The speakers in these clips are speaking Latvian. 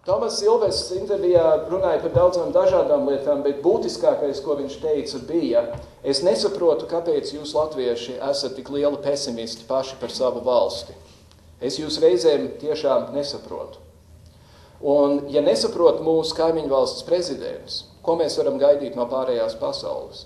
Tomas Silvestris intervijā runāja par daudzām dažādām lietām, bet būtiskākais, ko viņš teica, bija: es nesaprotu, kāpēc jūs latvieši esat tik lieli pesimisti paši par savu valsti. Es jūs reizēm tiešām nesaprotu. Un, ja nesaprot mūsu kaimiņu valsts prezidents, ko mēs varam gaidīt no pārējās pasaules?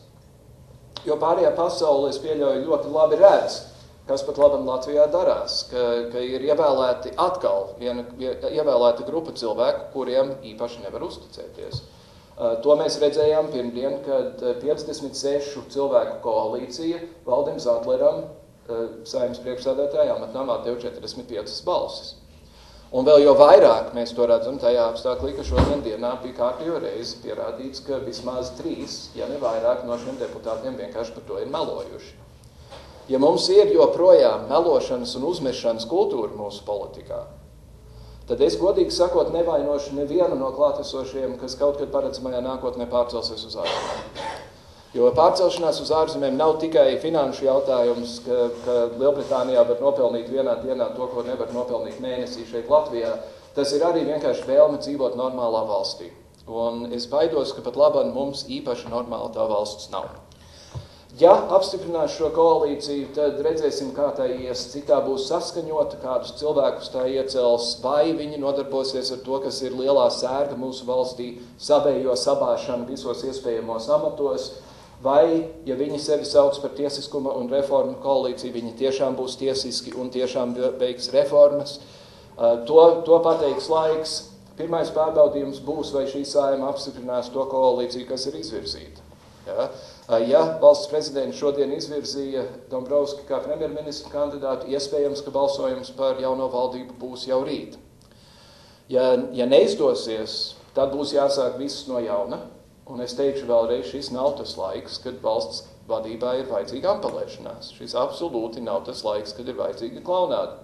Jo pārējā pasaule, es pieļauju, ļoti labi redz, kas pat labam Latvijā darās, ka ir ievēlēti atkal ievēlēta grupa cilvēku, kuriem īpaši nevar uzticēties. To mēs redzējām pirmdien, kad 56 cilvēku koalīcija Valdim Zatleram, Saeimas priekšsēdētāja amatnamā, deva 45 balsis. Un vēl jau vairāk mēs to redzam tajā apstāklī, ka šodien dienā bija kārtējo reizi pierādīts, ka vismaz 3, ja ne vairāk, no šiem deputātiem vienkārši par to ir melojuši. Ja mums ir joprojām melošanas un uzmešanas kultūra mūsu politikā, tad es godīgi sakot nevainošu nevienu no klātesošiem, kas kaut kad paredzamajā nākotnē pārcelsies uz ārzemēm. Jo pārcelšanās uz ārzemēm nav tikai finanšu jautājums, ka Lielbritānijā var nopelnīt vienā dienā to, ko nevar nopelnīt mēnesī šeit Latvijā. Tas ir arī vienkārši vēlme dzīvot normālā valstī. Un es baidos, ka pat labāk mums īpaši normāla tā valsts nav. Ja apstiprinās šo koalīciju, tad redzēsim, kā tā ies, cik tā būs saskaņota, kādus cilvēkus tā iecels, vai viņi nodarbosies ar to, kas ir lielā sērga mūsu valstī, savējo sabāšanu visos iespējamos amatos, vai, ja viņi sevi sauc par tiesiskuma un reformu koalīciju, viņi tiešām būs tiesiski un tiešām veiks reformas. To pateiks laiks. Pirmais pārbaudījums būs, vai šī Saeima apstiprinās to koalīciju, kas ir izvirzīta. Ja valsts prezidents šodien izvirzīja Dombrovski kā premjerministra kandidātu, iespējams, ka balsojums par jauno valdību būs jau rīt. Ja neizdosies, tad būs jāsāk viss no jauna. Un es teikšu vēlreiz, šis nav tas laiks, kad valsts vadībā ir vajadzīga ampelēšanās. Šis absolūti nav tas laiks, kad ir vajadzīga klaunāda.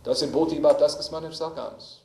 Tas ir būtībā tas, kas man ir sakāms.